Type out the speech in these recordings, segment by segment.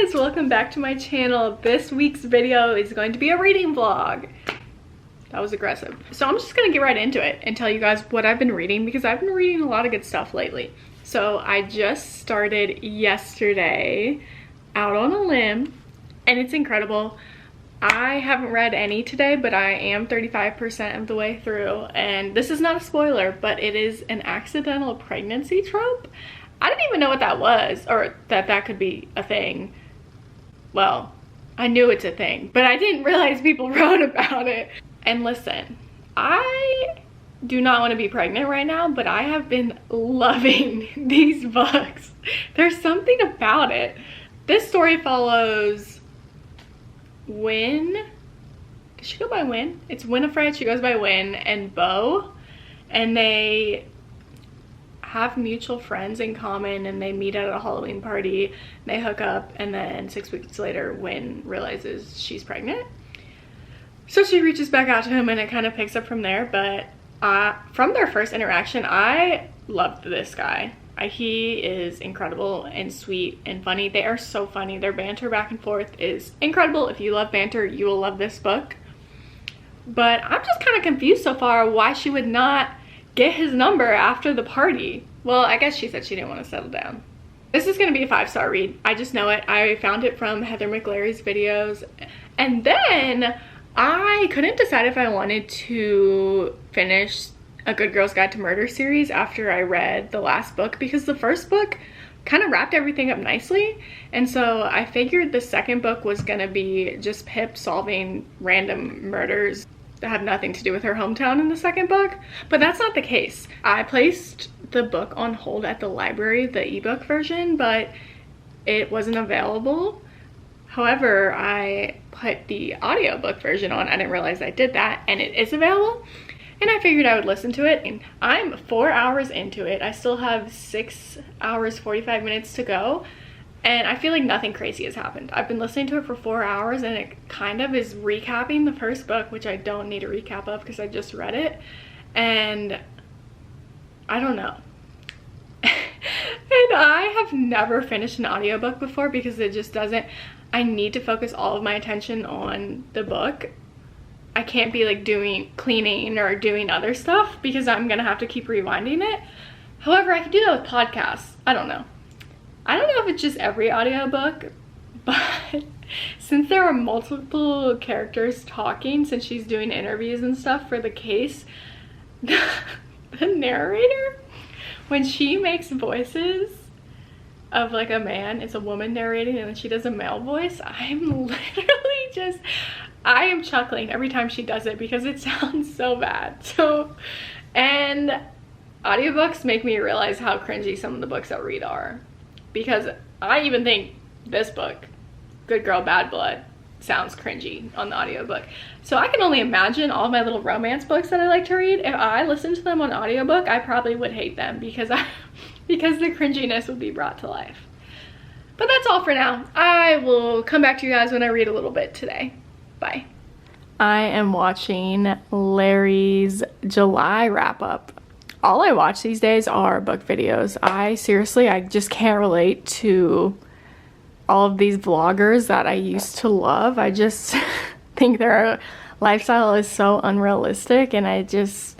guys, welcome back to my channel. This week's video is going to be a reading vlog. That was aggressive. So I'm just gonna get right into it and tell you guys what I've been reading, because I've been reading a lot of good stuff lately. So I just started yesterday Out on a Limb, and it's incredible. I haven't read any today, but I am 35% of the way through, and this is not a spoiler, but it is an accidental pregnancy trope. I didn't even know what that was, or that could be a thing. Well, I knew it's a thing, but I didn't realize people wrote about it. And listen, I do not want to be pregnant right now, but I have been loving these books. There's something about it. This story follows Win. Does she go by Win? It's Winifred. She goes by Win, and Bo, and they have mutual friends in common, and they meet at a Halloween party. They hook up, and then 6 weeks later, Win realizes she's pregnant. So she reaches back out to him, and it kind of picks up from there. But from their first interaction, I loved this guy. He is incredible and sweet and funny. They are so funny. Their banter back and forth is incredible. If you love banter, you will love this book. But I'm just kind of confused so far why she would not get his number after the party. Well, I guess she said she didn't want to settle down. This is going to be a 5-star read. I just know it. I found it from Heather McLary's videos. And then I couldn't decide if I wanted to finish A Good Girl's Guide to Murder series after I read the last book, because the first book kind of wrapped everything up nicely. And so I figured the second book was going to be just Pip solving random murders that have nothing to do with her hometown in the second book, but that's not the case. I placed the book on hold at the library, the ebook version, but it wasn't available. However, I put the audiobook version on. I didn't realize I did that, and it is available, and I figured I would listen to it. And I'm 4 hours into it. I still have 6 hours 45 minutes to go, and I feel like nothing crazy has happened. I've been listening to it for 4 hours, and it kind of is recapping the first book, which I don't need a recap of because I just read it. And I don't know. And I have never finished an audiobook before because it just doesn't, I need to focus all of my attention on the book. I can't be like doing cleaning or doing other stuff because I'm gonna have to keep rewinding it. However, I can do that with podcasts. I don't know if it's just every audiobook, but since there are multiple characters talking, since she's doing interviews and stuff for the case, the narrator, when she makes voices of like a man, it's a woman narrating, and then she does a male voice, I'm literally just, I am chuckling every time she does it because it sounds so bad. So, and audiobooks make me realize how cringy some of the books I read are, because I even think this book, Good Girl, Bad Blood, sounds cringy on the audiobook. So I can only imagine all my little romance books that I like to read. If I listened to them on audiobook, I probably would hate them because because the cringiness would be brought to life. But that's all for now. I will come back to you guys when I read a little bit today. Bye. I am watching Larry's July wrap up. All I watch these days are book videos. I just can't relate to all of these vloggers that I used to love. I just think their lifestyle is so unrealistic, and it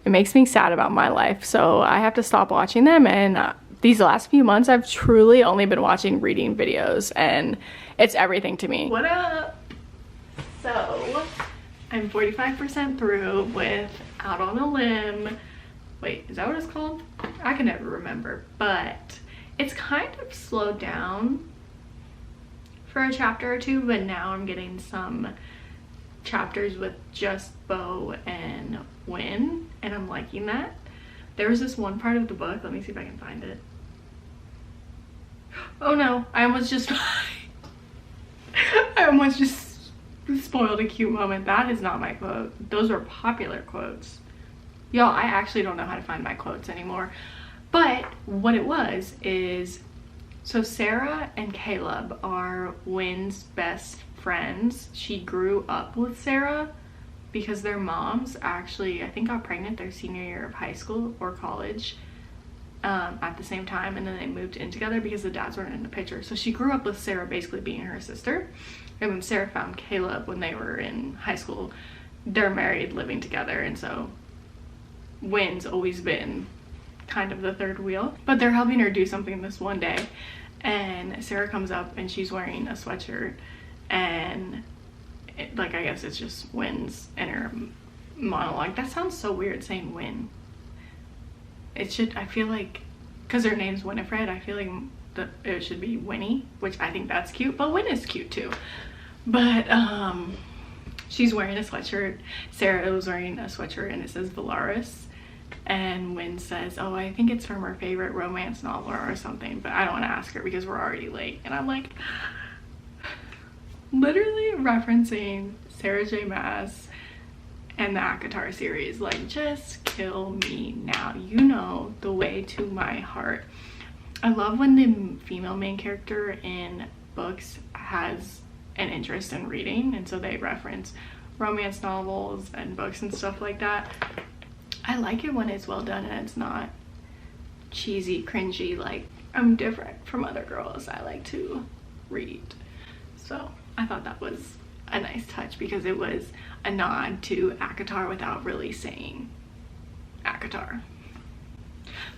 makes me sad about my life. So I have to stop watching them, and these last few months I've truly only been watching reading videos, and it's everything to me. What up? So I'm 45% through with Out on a Limb. Wait, is that what it's called? I can never remember, but it's kind of slowed down for a chapter or two, but now I'm getting some chapters with just Bo and Win, and I'm liking that. There was this one part of the book, let me see if I can find it. Oh no, I almost just spoiled a cute moment. That is not my quote. Those are popular quotes. Y'all, I actually don't know how to find my quotes anymore. But what it was is, so Sarah and Caleb are Win's best friends. She grew up with Sarah because their moms actually, I think, got pregnant their senior year of high school or college. at the same time, and then they moved in together because the dads weren't in the picture. So she grew up with Sarah basically being her sister, and when Sarah found Caleb when they were in high school, they're married, living together, and so Wynn's always been kind of the third wheel. But they're helping her do something this one day, and Sarah comes up and she's wearing a sweatshirt, and like, I guess it's just Wynn's inner monologue. That sounds so weird saying Wynn. It should, I feel like, because her name's Winifred, I feel like it should be Winnie, which I think that's cute, but Wynn is cute too. But she's wearing a sweatshirt. Sarah was wearing a sweatshirt and it says Valaris, and Wynn says, oh, I think it's from her favorite romance novel or something, but I don't want to ask her because we're already late. And I'm like, literally referencing Sarah J Maas and the ACOTAR series. Like, just kill me now. You know the way to my heart. I love when the female main character in books has an interest in reading, and so they reference romance novels and books and stuff like that. I like it when it's well done and it's not cheesy, cringy, like, I'm different from other girls, I like to read. So I thought that was a nice touch because it was a nod to ACOTAR without really saying ACOTAR.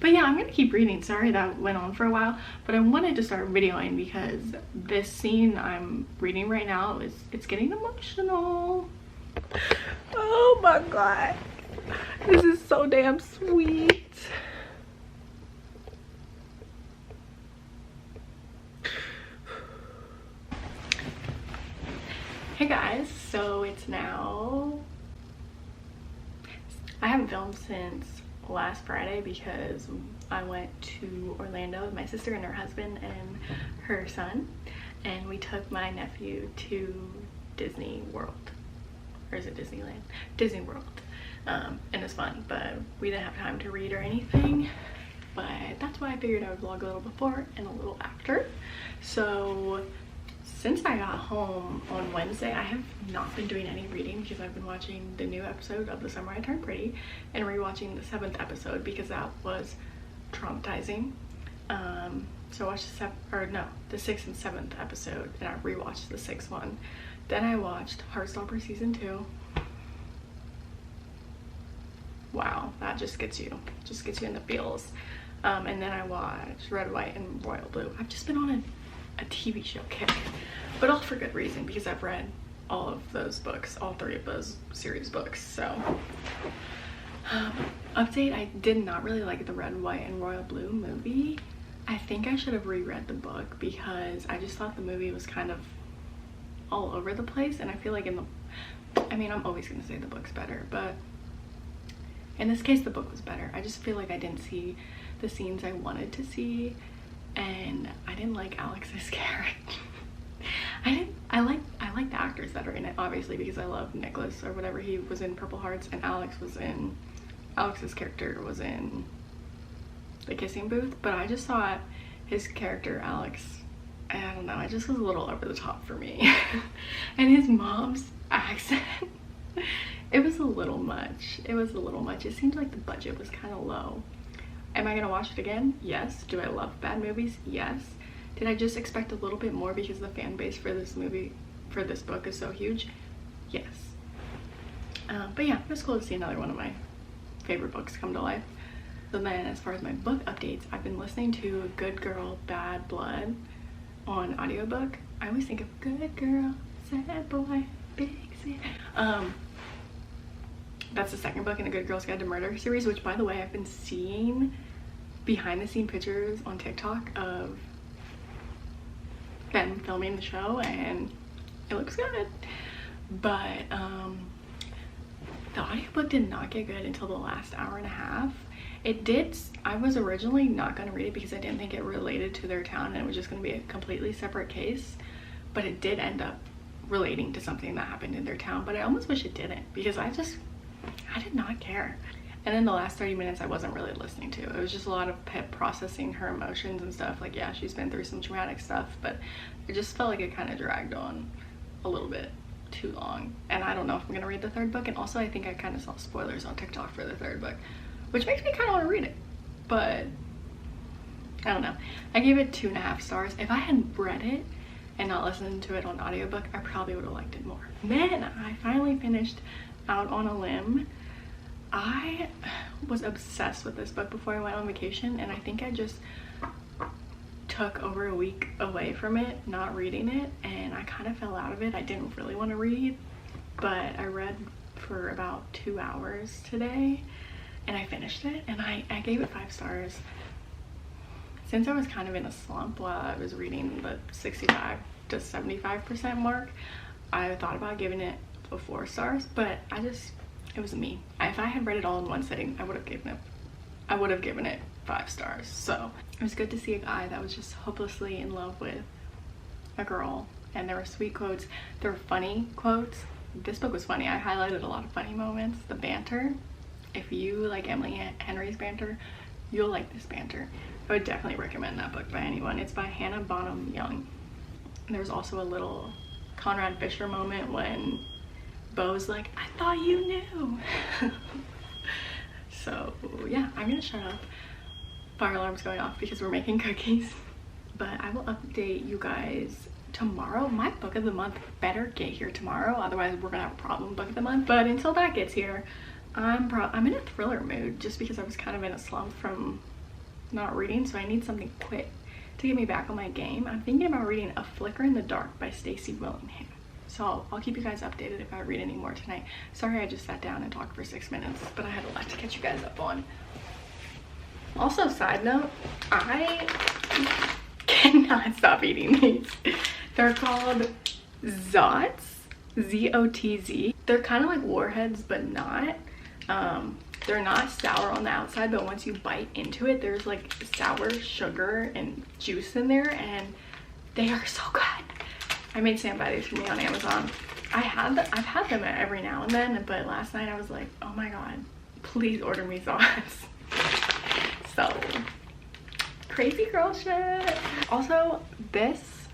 But yeah, I'm gonna keep reading. Sorry that went on for a while, but I wanted to start videoing because this scene I'm reading right now it's getting emotional. Oh my god, this is so damn sweet. Hey guys, so it's now, I haven't filmed since last Friday because I went to Orlando with my sister and her husband and her son, and we took my nephew to Disney World, or is it Disneyland? Disney World. And it's fun, but we didn't have time to read or anything, but that's why I figured I would vlog a little before and a little after. So since I got home on Wednesday, I have not been doing any reading because I've been watching the new episode of The Summer I Turned Pretty and rewatching the 7th episode because that was traumatizing. So I watched the 6th and 7th episode, and I rewatched the 6th one. Then I watched Heartstopper season 2. Wow, that just gets you in the feels. And then I watched Red, White, and Royal Blue. I've just been on a TV show kick, but all for good reason because I've read all of those books, all 3 of those series books. So update, I did not really like the Red, White, and Royal Blue movie. I think I should have reread the book because I just thought the movie was kind of all over the place, and I feel like I'm always gonna say the book's better, but in this case the book was better. I just feel like I didn't see the scenes I wanted to see, and I didn't like Alex's character. I like the actors that are in it, obviously, because I love Nicholas or whatever, he was in Purple Hearts, and Alex's character was in The Kissing Booth, but I just thought his character, Alex, I don't know, it just was a little over the top for me. And his mom's accent, it was a little much. It seemed like the budget was kind of low. Am I gonna watch it again? Yes. Do I love bad movies? Yes. Did I just expect a little bit more because the fan base for this book is so huge? Yes. But yeah, it was cool to see another one of my favorite books come to life. So then, as far as my book updates, I've been listening to Good Girl, Bad Blood on audiobook. I always think of Good Girl, Sad Boy, Big Sad. That's the second book in the Good Girls Guide to Murder series, which, by the way, I've been seeing behind the scene pictures on TikTok of them filming the show, and it looks good. But the audiobook did not get good until the last hour and a half. It did. I was originally not going to read it because I didn't think it related to their town and it was just going to be a completely separate case, but it did end up relating to something that happened in their town. But I almost wish it didn't because I did not care. And then the last 30 minutes I wasn't really listening to. It was just a lot of Pip processing her emotions and stuff. Like, yeah, she's been through some traumatic stuff, but it just felt like it kind of dragged on a little bit too long. And I don't know if I'm gonna read the 3rd book. And also I think I kind of saw spoilers on TikTok for the 3rd book, which makes me kind of want to read it. But I don't know. I gave it 2.5 stars. If I had read it and not listened to it on audiobook, I probably would have liked it more. Then I finally finished Out on a Limb. I was obsessed with this book before I went on vacation, and I think I just took over a week away from it, not reading it, and I kind of fell out of it. I didn't really want to read, but I read for about 2 hours today, and I finished it, and I gave it 5 stars. Since I was kind of in a slump while I was reading the 65 to 75% mark, I thought about giving it 4 stars, but it was me. If I had read it all in one sitting, I would have given it 5 stars. So it was good to see a guy that was just hopelessly in love with a girl, and there were sweet quotes, there were funny quotes. This book was funny. I highlighted a lot of funny moments. The banter, if you like Emily Henry's banter, you'll like this banter. I would definitely recommend that book by anyone. It's by Hannah Bonham Young. And there's also a little Conrad Fisher moment when Beau's like, I thought you knew. So yeah, I'm gonna shut up. Fire alarm's going off because we're making cookies. But I will update you guys tomorrow. My book of the month better get here tomorrow, otherwise we're gonna have a problem book of the month. But until that gets here, I'm in a thriller mood just because I was kind of in a slump from not reading, so I need something quick to get me back on my game. I'm thinking about reading A Flicker in the Dark by Stacey Willingham. So I'll keep you guys updated if I read any more tonight. Sorry I just sat down and talked for 6 minutes, but I had a lot to catch you guys up on. Also, side note, I cannot stop eating these. They're called Zotz, Z-O-T-Z. They're kind of like Warheads, but not. They're not sour on the outside, but once you bite into it, there's like sour sugar and juice in there, and they are so good. I made Sam buy these for me on Amazon. I've had them every now and then, but last night I was like, oh my god, please order me Zotz. So, crazy girl shit. Also, this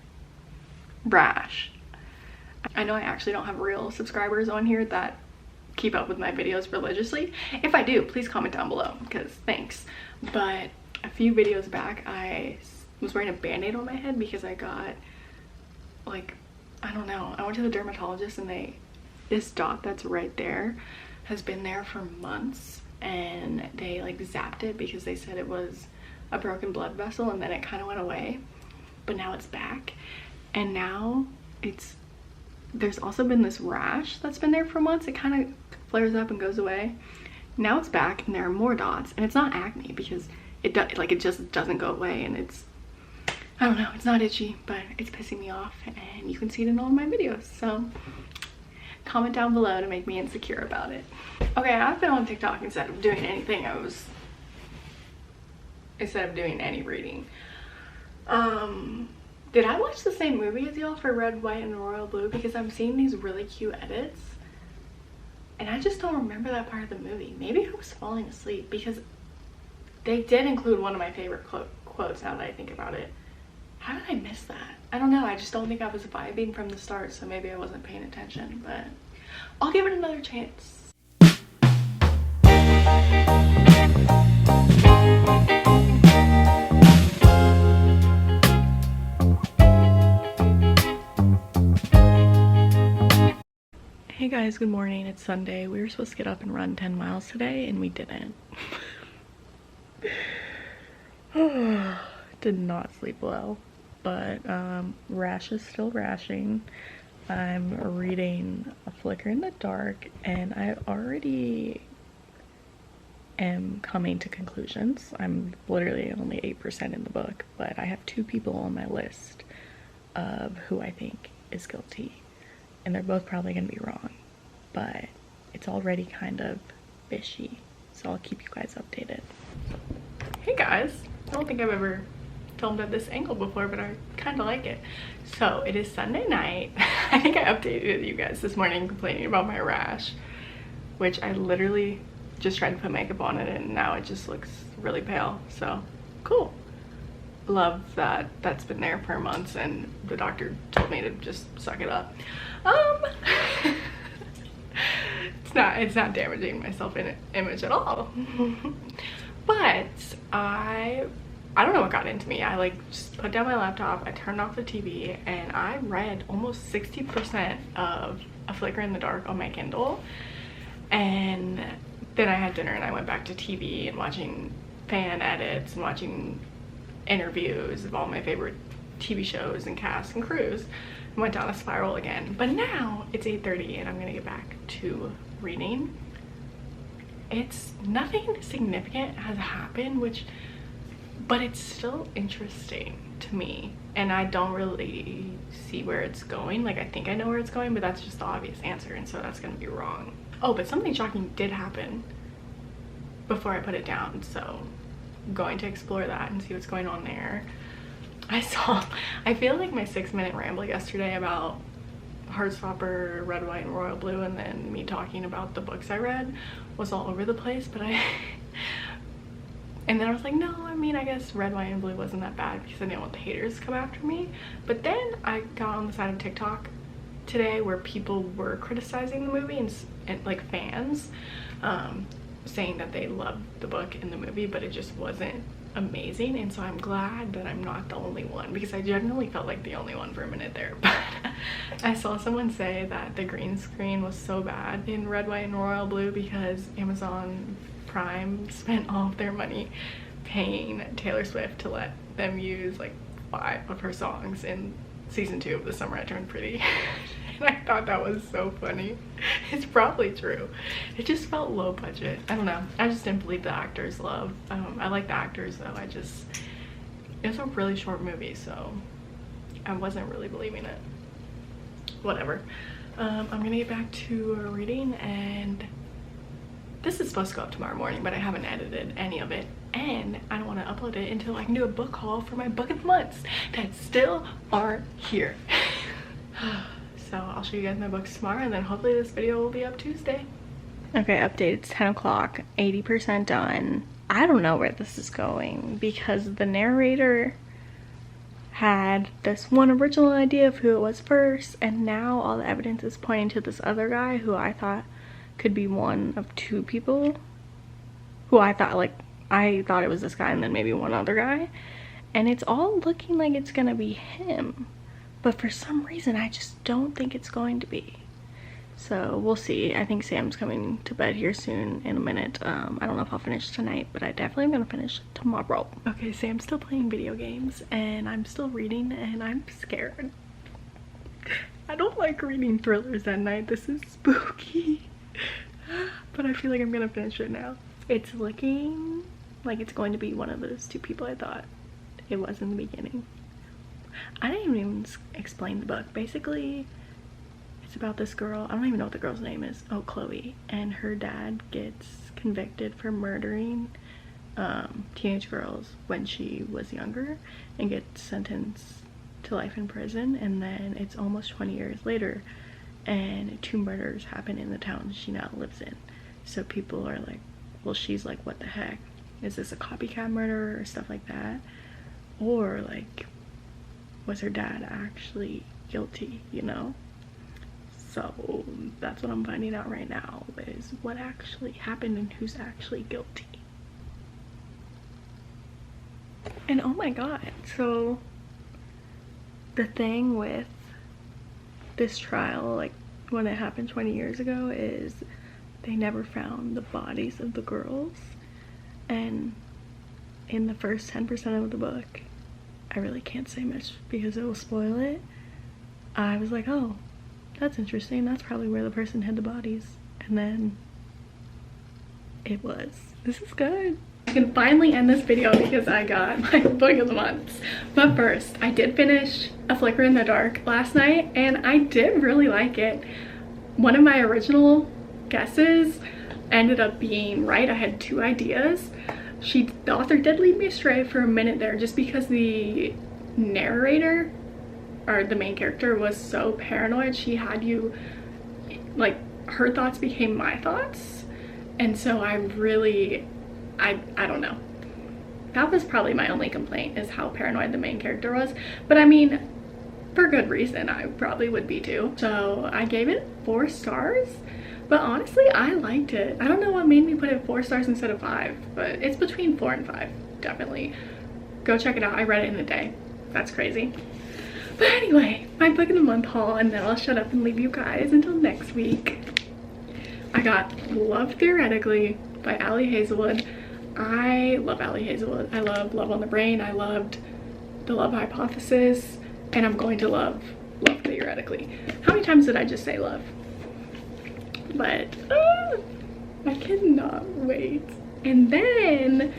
brush. I know I actually don't have real subscribers on here that keep up with my videos religiously. If I do, please comment down below, because thanks. But a few videos back, I was wearing a band-aid on my head because I got, like, I don't know, I went to the dermatologist, and this dot that's right there has been there for months, and they like zapped it because they said it was a broken blood vessel, and then it kind of went away, but now it's back. And now there's also been this rash that's been there for months. It kind of flares up and goes away. Now it's back, and there are more dots, and it's not acne because it just doesn't go away, and I don't know, it's not itchy, but it's pissing me off, and you can see it in all of my videos. So comment down below to make me insecure about it. Okay, I've been on TikTok instead of doing anything. Instead of doing any reading. Did I watch the same movie as y'all for Red, White, and Royal Blue? Because I'm seeing these really cute edits, and I just don't remember that part of the movie. Maybe I was falling asleep, because they did include one of my favorite quotes now that I think about it. How did I miss that? I don't know. I just don't think I was vibing from the start, so maybe I wasn't paying attention, but I'll give it another chance. Hey guys, good morning. It's Sunday. We were supposed to get up and run 10 miles today, and we didn't. Did not sleep well, but rash is still rashing. I'm reading A Flicker in the Dark, and I already am coming to conclusions. I'm literally only 8% in the book, but I have 2 people on my list of who I think is guilty, and they're both probably gonna be wrong, but it's already kind of fishy, so I'll keep you guys updated. Hey guys, I don't think I've ever filmed at this angle before, but I kind of like it. So it is Sunday night. I think I updated you guys this morning complaining about my rash, which I literally just tried to put makeup on it, and now it just looks really pale. So cool. Love that that's been there for months, and the doctor told me to just suck it up. It's not damaging my self-image at all. But I I don't know what got into me. I like just put down my laptop, I turned off the TV, and I read almost 60% of A Flicker in the Dark on my Kindle. And then I had dinner and I went back to TV and watching fan edits and watching interviews of all my favorite TV shows and casts and crews, and went down a spiral again. But now it's 8:30 and I'm gonna get back to reading. It's nothing significant has happened, but it's still interesting to me, and I don't really see where it's going. Like, I think I know where it's going, but that's just the obvious answer, and so that's gonna be wrong. Oh, but something shocking did happen before I put it down, so I'm going to explore that and see what's going on there. I feel like my 6-minute ramble yesterday about Heartstopper, Red, White, and Royal Blue, and then me talking about the books I read was all over the place, but and then I was like, no, I mean, I guess Red, White, and Blue wasn't that bad because I didn't want the haters to come after me. But then I got on the side of TikTok today where people were criticizing the movie and like fans, saying that they loved the book and the movie, but it just wasn't amazing. And so I'm glad that I'm not the only one, because I genuinely felt like the only one for a minute there. But I saw someone say that the green screen was so bad in Red, White, and Royal Blue because Amazon Prime spent all of their money paying Taylor Swift to let them use like 5 of her songs in season 2 of The Summer I Turned Pretty. And I thought that was so funny. It's probably true. It just felt low budget. I don't know. I just didn't believe the actors' love. I like the actors though. It was a really short movie, so I wasn't really believing it. Whatever. I'm gonna get back to reading, and this is supposed to go up tomorrow morning, but I haven't edited any of it, and I don't want to upload it until I can do a book haul for my book of the months that still aren't here. So I'll show you guys my books tomorrow, and then hopefully this video will be up Tuesday. Okay, update. It's 10 o'clock, 80% done. I don't know where this is going because the narrator had this one original idea of who it was first, and now all the evidence is pointing to this other guy who I thought could be one of 2 people who I thought it was this guy and then maybe one other guy, and it's all looking like it's gonna be him, but for some reason I just don't think it's going to be. So we'll see. I think Sam's coming to bed here soon in a minute. I don't know if I'll finish tonight, but I definitely am gonna finish tomorrow. Okay, Sam's still playing video games and I'm still reading, and I'm scared. I don't like reading thrillers at night. This is spooky. But I feel like I'm gonna finish it now. It's looking like it's going to be one of those 2 people I thought it was in the beginning. I didn't even explain the book. Basically, it's about this girl. I don't even know what the girl's name is. Oh, Chloe. And her dad gets convicted for murdering teenage girls when she was younger and gets sentenced to life in prison. And then it's almost 20 years later, and 2 murders happen in the town she now lives in. So people are like, well, she's like, what the heck? Is this a copycat murder or stuff like that? Or like, was her dad actually guilty, you know? So that's what I'm finding out right now, is what actually happened and who's actually guilty. And oh my god, so the thing with this trial, like when it happened 20 years ago, is they never found the bodies of the girls. And in the first 10% of the book, I really can't say much because it will spoil it. I was like, oh, that's interesting. That's probably where the person hid the bodies. And then it was. This is good. I can finally end this video because I got my book of the month. But first, I did finish A Flicker in the Dark last night, and I did really like it. One of my original guesses ended up being right. I had 2 ideas. The author did lead me astray for a minute there, just because the narrator, or the main character, was so paranoid. She had you, like, her thoughts became my thoughts. And so I don't know. That was probably my only complaint, is how paranoid the main character was. But I mean, for good reason, I probably would be too. So I gave it 4 stars. But honestly, I liked it. I don't know what made me put it 4 stars instead of 5, but it's between 4 and 5, definitely. Go check it out. I read it in a day. That's crazy. But anyway, my book of the month haul, and then I'll shut up and leave you guys until next week. I got Love Theoretically by Ali Hazelwood. I love Ali Hazelwood. I love Love on the Brain. I loved The Love Hypothesis, and I'm going to love Love Theoretically. How many times did I just say love? But I cannot wait. And then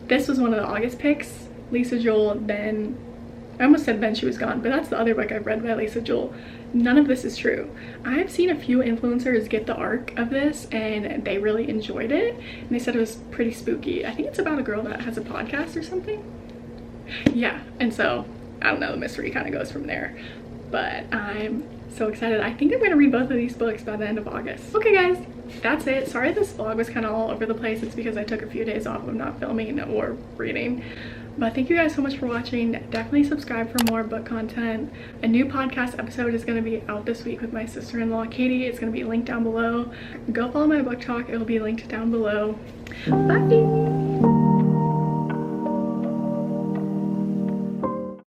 this was one of the August picks. Lisa Joel, then I almost said Then She Was Gone, but that's the other book I've read by Lisa Joel. None of this is true. I've seen a few influencers get the arc of this and they really enjoyed it, and they said it was pretty spooky. I think it's about a girl that has a podcast or something. Yeah, and so I don't know, the mystery kind of goes from there, but I'm so excited. I think I'm gonna read both of these books by the end of August. Okay guys, that's it. Sorry this vlog was kind of all over the place. It's because I took a few days off of not filming or reading. But thank you guys so much for watching. Definitely subscribe for more book content. A new podcast episode is going to be out this week with my sister-in-law Katie. It's going to be linked down below. Go follow my book talk. It will be linked down below. Bye.